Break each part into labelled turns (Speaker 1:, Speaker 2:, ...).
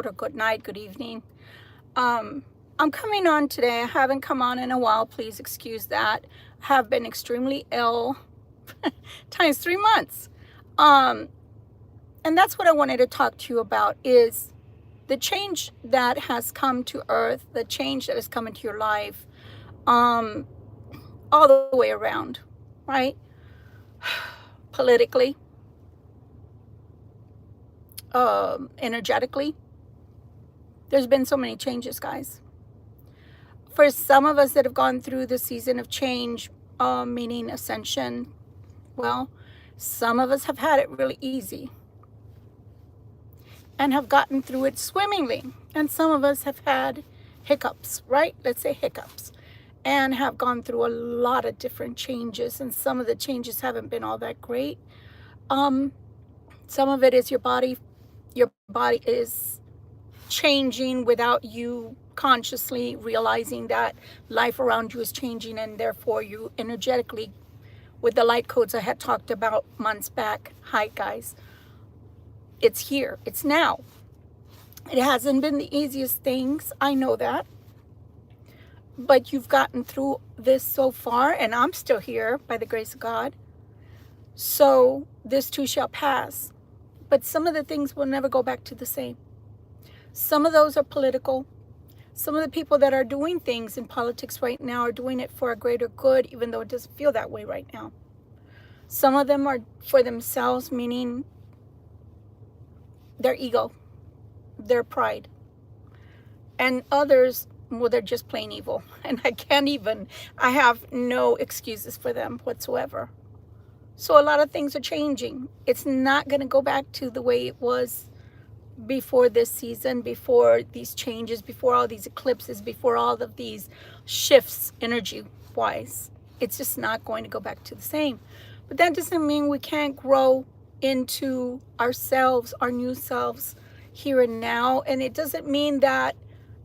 Speaker 1: world, or good night, good evening. I'm coming on today. I haven't come on in a while. Please excuse that. I have been extremely ill times 3 months. Um, and that's what I wanted to talk to you about is the change that has come to earth, the change that has come into your life, um, all the way around, right? Politically, energetically. There's been so many changes, guys. For some of us that have gone through the season of change, meaning ascension, well, some of us have had it really easy and have gotten through it swimmingly. And some of us have had hiccups, right? Let's say hiccups, and have gone through a lot of different changes. And some of the changes haven't been all that great. Some of it is your body is changing without you consciously realizing that life around you is changing, and therefore you energetically, with the light codes I had talked about months back. Hi guys, it's here, it's now. It hasn't been the easiest things, I know that, but you've gotten through this so far, and I'm still here by the grace of God. So this too shall pass, but some of the things will never go back to the same. Some of those are political. Some of the people that are doing things in politics right now are doing it for a greater good, even though it doesn't feel that way right now. Some of them are for themselves, meaning their ego, their pride. And others, well, they're just plain evil. And I have no excuses for them whatsoever. So a lot of things are changing. It's not going to go back to the way it was before this season, before these changes, before all these eclipses, before all of these shifts energy wise. It's just not going to go back to the same. But that doesn't mean we can't grow into ourselves, our new selves here and now. And it doesn't mean that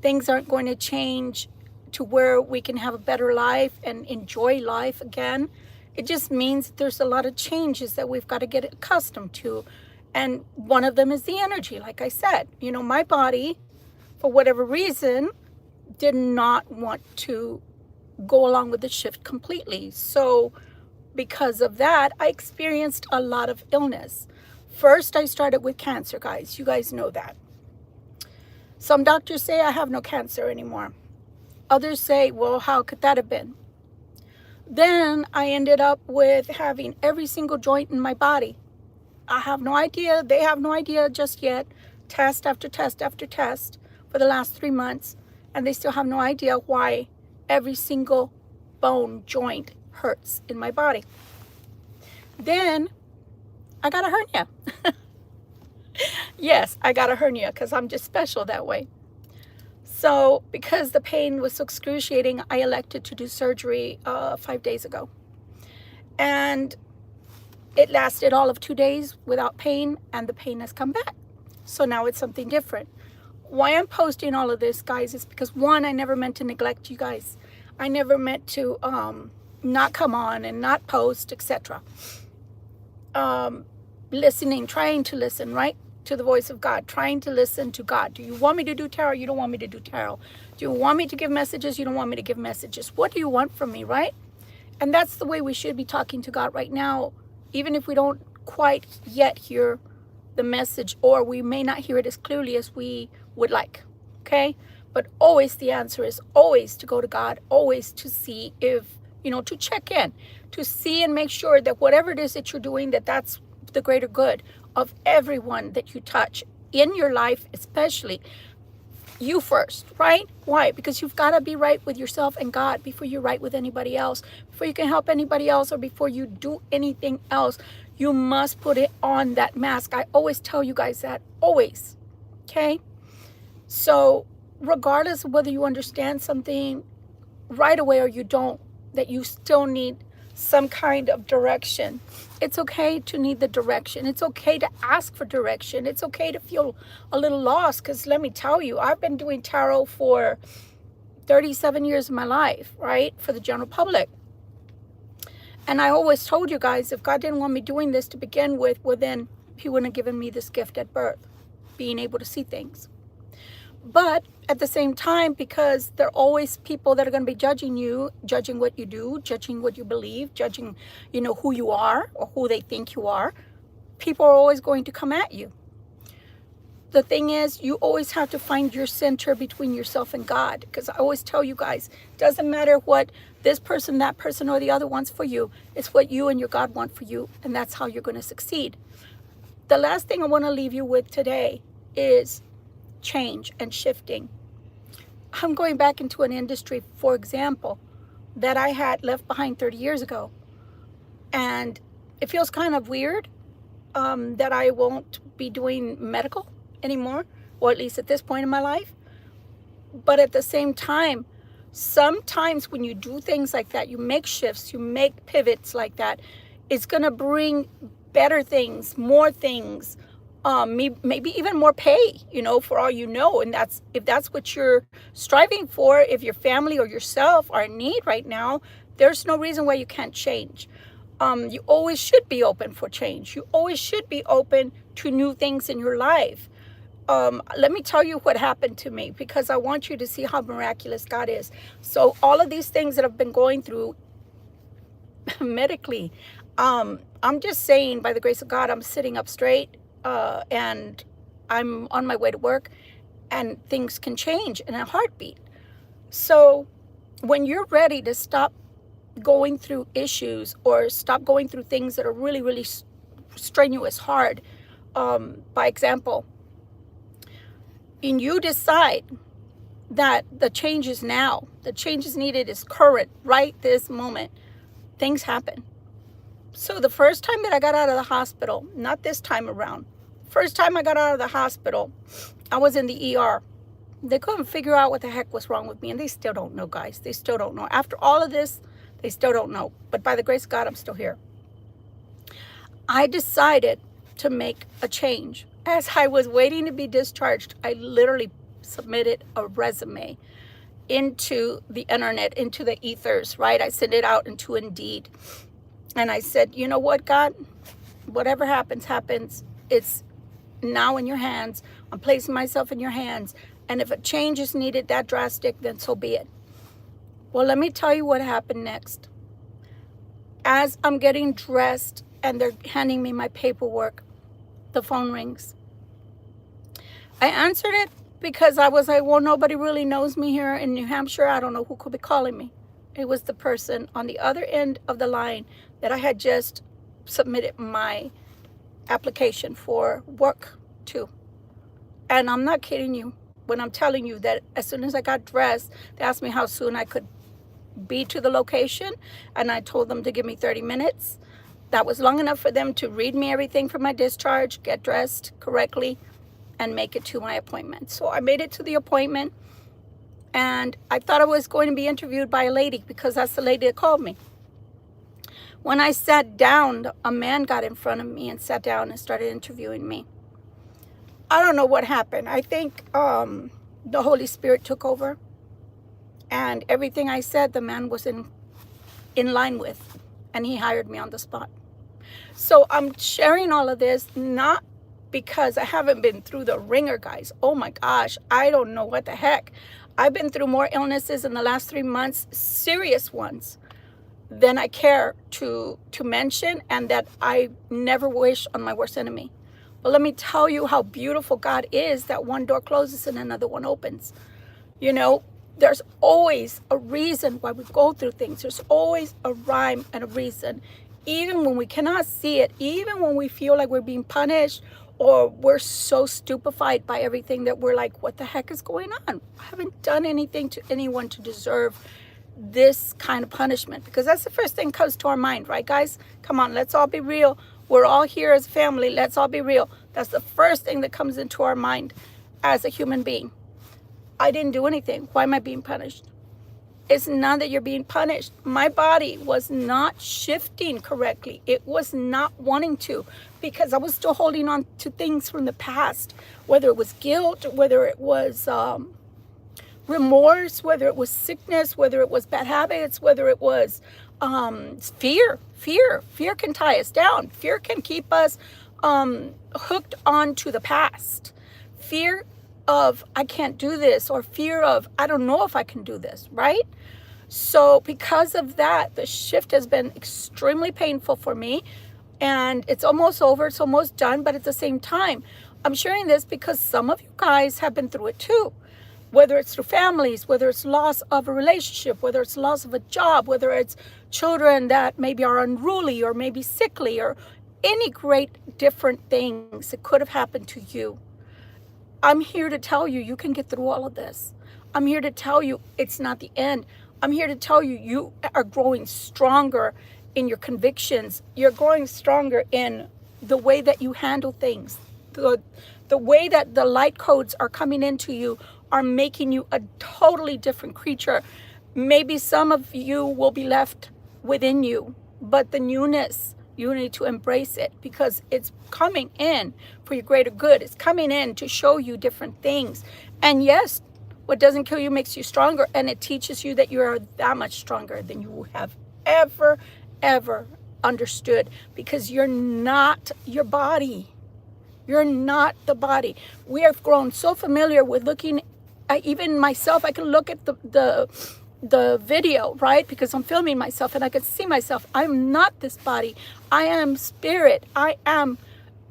Speaker 1: things aren't going to change to where we can have a better life and enjoy life again. It just means that there's a lot of changes that we've got to get accustomed to. And one of them is the energy. Like I said, you know, my body, for whatever reason, did not want to go along with the shift completely. So because of that, I experienced a lot of illness. First, I started with cancer, guys. You guys know that. Some doctors say I have no cancer anymore. Others say, well, how could that have been? Then I ended up with having every single joint in my body. I have no idea. They have no idea just yet. Test after test after test for the last 3 months. And they still have no idea why every single bone joint hurts in my body. Then I got a hernia. Yes, I got a hernia because I'm just special that way. So because the pain was so excruciating, I elected to do surgery 5 days ago. And it lasted all of 2 days without pain, and the pain has come back. So now it's something different. Why I'm posting all of this, guys, is because, one, I never meant to neglect you guys. I never meant to not come on and not post, etc. Listening, trying to listen, right, to the voice of God, trying to listen to God. Do you want me to do tarot? You don't want me to do tarot. Do you want me to give messages? You don't want me to give messages. What do you want from me, right? And that's the way we should be talking to God right now, even if we don't quite yet hear the message, or we may not hear it as clearly as we would like, okay? But always the answer is always to go to God, always to see if, you know, to check in, to see and make sure that whatever it is that you're doing, that's the greater good of everyone that you touch in your life, especially you first, right? Why? Because you've got to be right with yourself and God before you're right with anybody else. Before you can help anybody else, or before you do anything else, you must put it on, that mask. I always tell you guys that, always, okay? So regardless of whether you understand something right away or you don't, that you still need some kind of direction. It's okay to need the direction. It's okay to ask for direction. It's okay to feel a little lost, because let me tell you, I've been doing tarot for 37 years of my life, right, for the general public. And I always told you guys, if God didn't want me doing this to begin with, well, then he wouldn't have given me this gift at birth, being able to see things. But at the same time, because there are always people that are going to be judging you, judging what you do, judging what you believe, judging, who you are or who they think you are, people are always going to come at you. The thing is, you always have to find your center between yourself and God. Because I always tell you guys, doesn't matter what this person, that person, or the other wants for you. It's what you and your God want for you. And that's how you're going to succeed. The last thing I want to leave you with today is change and shifting. I'm going back into an industry, for example, that I had left behind 30 years ago. And it feels kind of weird that I won't be doing medical anymore, or at least at this point in my life. But at the same time, sometimes when you do things like that, you make shifts, you make pivots like that, it's going to bring better things, more things, maybe even more pay, for all you know. And if that's what you're striving for, if your family or yourself are in need right now, there's no reason why you can't change. You always should be open for change. You always should be open to new things in your life. Let me tell you what happened to me, because I want you to see how miraculous God is. So all of these things that I've been going through medically, I'm just saying, by the grace of God, I'm sitting up straight, and I'm on my way to work, and things can change in a heartbeat. So when you're ready to stop going through issues or stop going through things that are really, really strenuous, hard, by example, and you decide that the change is now, the change is needed, is current, right this moment, things happen. So the first time that I got out of the hospital, not this time around, first time I got out of the hospital, I was in the ER. They couldn't figure out what the heck was wrong with me, and they still don't know, guys. They still don't know. After all of this, they still don't know. But by the grace of God, I'm still here. I decided to make a change. As I was waiting to be discharged, I literally submitted a resume into the internet, into the ethers, right? I sent it out into Indeed. And I said, you know what, God? Whatever happens, happens. It's now in your hands. I'm placing myself in your hands. And if a change is needed that drastic, then so be it. Well, let me tell you what happened next. As I'm getting dressed and they're handing me my paperwork, the phone rings. I answered it because I was like, well, nobody really knows me here in New Hampshire. I don't know who could be calling me. It was the person on the other end of the line that I had just submitted my application for work to. And I'm not kidding you when I'm telling you that as soon as I got dressed, they asked me how soon I could be to the location. And I told them to give me 30 minutes. That was long enough for them to read me everything for my discharge, get dressed correctly, and make it to my appointment. So I made it to the appointment, and I thought I was going to be interviewed by a lady because that's the lady that called me. When I sat down, a man got in front of me and sat down and started interviewing me. I don't know what happened. I think the Holy Spirit took over, and everything I said, the man was in line with, and he hired me on the spot. So I'm sharing all of this not because I haven't been through the ringer, guys. Oh my gosh, I don't know what the heck. I've been through more illnesses in the last 3 months, serious ones, than I care to mention, and that I never wish on my worst enemy. But let me tell you how beautiful God is, that one door closes and another one opens. There's always a reason why we go through things. There's always a rhyme and a reason. Even when we cannot see it, even when we feel like we're being punished, or we're so stupefied by everything that we're like, what the heck is going on? I haven't done anything to anyone to deserve this kind of punishment. Because that's the first thing that comes to our mind, right, guys? Come on, let's all be real. We're all here as a family. Let's all be real. That's the first thing that comes into our mind as a human being. I didn't do anything. Why am I being punished? It's not that you're being punished. My body was not shifting correctly. It was not wanting to, because I was still holding on to things from the past, whether it was guilt, whether it was remorse, whether it was sickness, whether it was bad habits, whether it was fear. Fear can tie us down. Fear can keep us hooked on to the past. Fear of I can't do this, or fear of I don't know if I can do this, right? So because of that, the shift has been extremely painful for me, and it's almost over, it's almost done. But at the same time, I'm sharing this because some of you guys have been through it too, whether it's through families, whether it's loss of a relationship, whether it's loss of a job, whether it's children that maybe are unruly or maybe sickly, or any great different things that could have happened to you. I'm here to tell you, you can get through all of this. I'm here to tell you it's not the end. I'm here to tell you, you are growing stronger in your convictions. You're growing stronger in the way that you handle things. The way that the light codes are coming into you are making you a totally different creature. Maybe some of you will be left within you, but the newness, you need to embrace it because it's coming in for your greater good. It's coming in to show you different things. And yes, what doesn't kill you makes you stronger, and it teaches you that you are that much stronger than you have ever understood, because you're not your body. You're not the body. We have grown so familiar with looking at, even myself, I can look at the video, right? Because I'm filming myself and I can see myself. I'm not this body. I am spirit. I am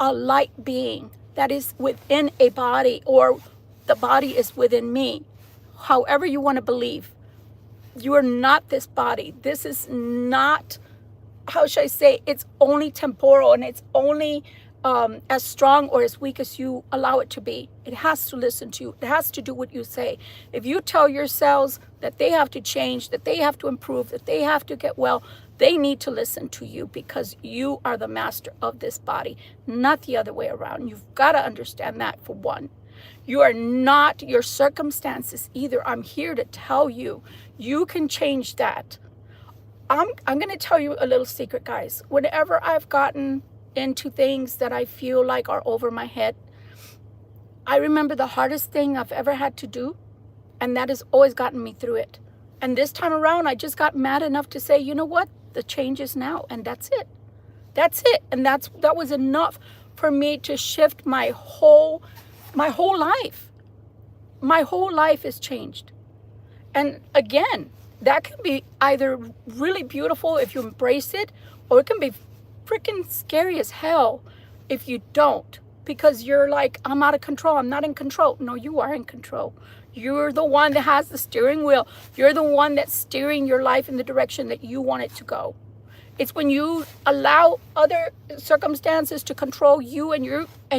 Speaker 1: a light being that is within a body, or the body is within me. However you want to believe. You are not this body. This is not, how should I say, it's only temporal, and it's only as strong or as weak as you allow it to be. It has to listen to you. It has to do what you say. If you tell your cells that they have to change, that they have to improve, that they have to get well, they need to listen to you, because you are the master of this body, not the other way around. You've got to understand that, for one. You are not your circumstances either. I'm here to tell you, you can change that. I'm going to tell you a little secret, guys. Whenever I've gotten into things that I feel like are over my head, I remember the hardest thing I've ever had to do, and that has always gotten me through it. And this time around, I just got mad enough to say, you know what? The change is now, and that's it. That's it. And that was enough for me to shift my whole life. My whole life is changed. And again, that can be either really beautiful if you embrace it, or it can be freaking scary as hell if you don't, because you're like, I'm out of control. I'm not in control. No, you are in control. You're the one that has the steering wheel. You're the one that's steering your life in the direction that you want it to go. It's when you allow other circumstances to control you and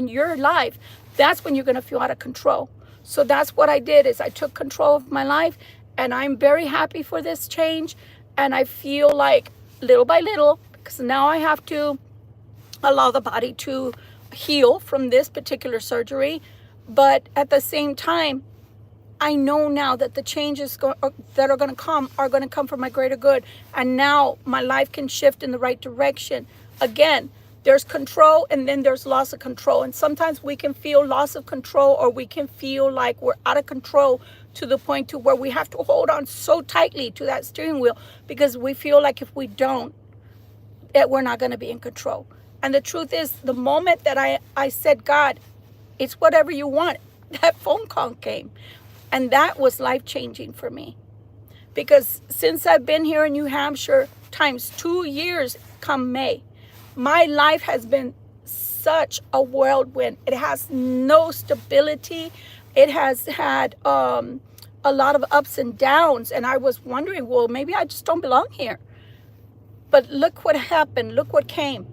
Speaker 1: your life, that's when you're going to feel out of control. So that's what I did, is I took control of my life, and I'm very happy for this change. And I feel like little by little, because now I have to allow the body to heal from this particular surgery. But at the same time, I know now that the changes that are going to come for my greater good. And now my life can shift in the right direction. Again, there's control, and then there's loss of control. And sometimes we can feel loss of control, or we can feel like we're out of control to the point to where we have to hold on so tightly to that steering wheel, because we feel like if we don't, that we're not going to be in control. And the truth is, the moment that I said, God, it's whatever you want, that phone call came. And that was life-changing for me. Because since I've been here in New Hampshire, times 2 years come May, my life has been such a whirlwind. It has no stability. It has had a lot of ups and downs. And I was wondering, well, maybe I just don't belong here. But look what happened. Look what came.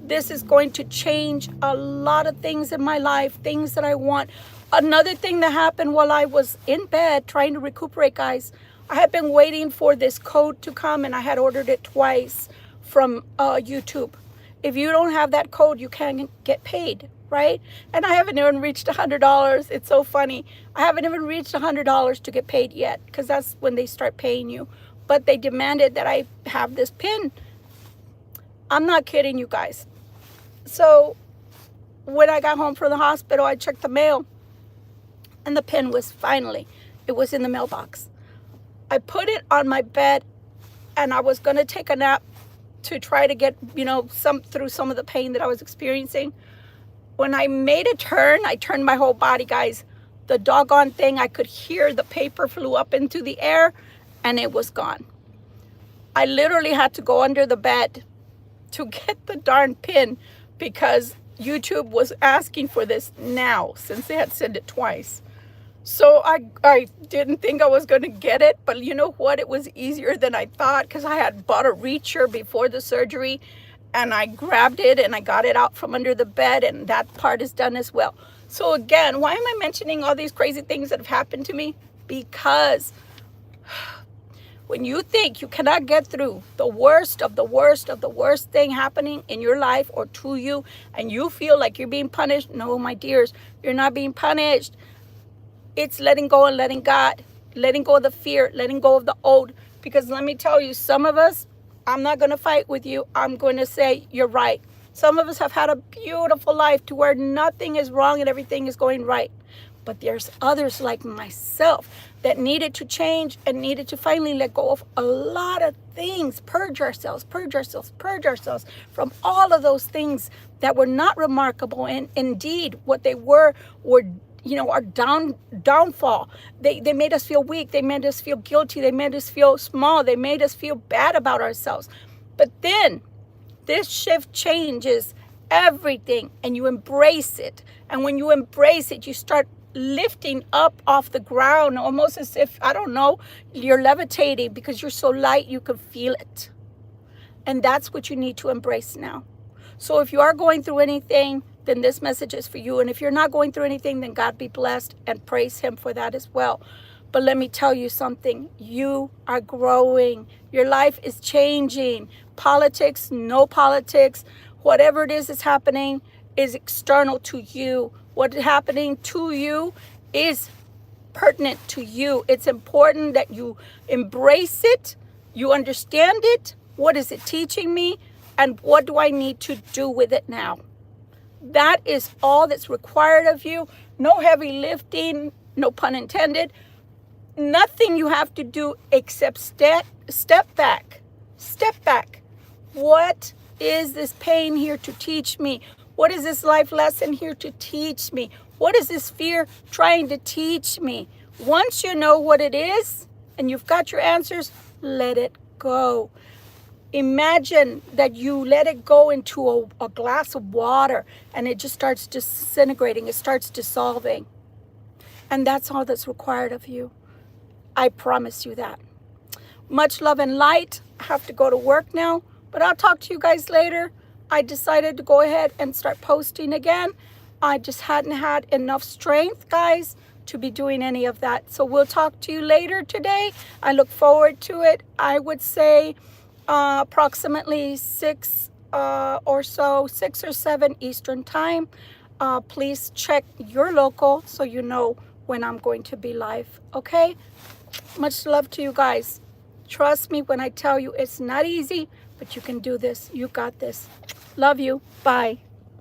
Speaker 1: This is going to change a lot of things in my life, things that I want. Another thing that happened while I was in bed trying to recuperate, guys, I had been waiting for this code to come, and I had ordered it twice from YouTube. If you don't have that code, you can't get paid, right? And I haven't even reached $100. It's so funny. I haven't even reached $100 to get paid yet, because that's when they start paying you. But they demanded that I have this pin. I'm not kidding you guys. So when I got home from the hospital, I checked the mail, and the pin was it was in the mailbox. I put it on my bed, and I was going to take a nap to try to get, through some of the pain that I was experiencing. When I made a turn, I turned my whole body, guys. the doggone thing, I could hear the paper flew up into the air and it was gone. I literally had to go under the bed to get the darn pin because YouTube was asking for this now since they had sent it twice. So I didn't think I was going to get it, but you know what? It was easier than I thought because I had bought a reacher before the surgery and I grabbed it and I got it out from under the bed, and that part is done as well. So again, why am I mentioning all these crazy things that have happened to me? Because when you think you cannot get through the worst of the worst of the worst thing happening in your life or to you, and you feel like you're being punished, no, my dears, you're not being punished. It's letting go and letting God, letting go of the fear, letting go of the old. Because let me tell you, some of us, I'm not going to fight with you. I'm going to say you're right. Some of us have had a beautiful life to where nothing is wrong and everything is going right. But there's others like myself that needed to change and needed to finally let go of a lot of things. Purge ourselves from all of those things that were not remarkable. And indeed, what they were our downfall. They made us feel weak. They made us feel guilty. They made us feel small. They made us feel bad about ourselves. But then this shift changes everything and you embrace it. And when you embrace it, you start lifting up off the ground, almost as if, I don't know, you're levitating because you're so light you can feel it. And that's what you need to embrace now. So if you are going through anything, then this message is for you. And if you're not going through anything, then God be blessed and praise him for that as well. But let me tell you something. You are growing. Your life is changing. Politics, no politics, whatever it is that's happening is external to you. What's happening to you is pertinent to you. It's important that you embrace it. You understand it. What is it teaching me? And what do I need to do with it now? That is all that's required of you. No heavy lifting, no pun intended. Nothing you have to do except step back. Step back. What is this pain here to teach me? What is this life lesson here to teach me? What is this fear trying to teach me? Once you know what it is and you've got your answers, let it go. Imagine that you let it go into a glass of water and it just starts disintegrating. It starts dissolving. And that's all that's required of you. I promise you that. Much love and light. I have to go to work now, but I'll talk to you guys later. I decided to go ahead and start posting again. I just hadn't had enough strength, guys, to be doing any of that. So we'll talk to you later today. I look forward to it. I would say approximately 6 or 7 Eastern time. Please check your local so you know when I'm going to be live. Okay? Much love to you guys. Trust me when I tell you it's not easy, but you can do this. You got this. Love you. Bye.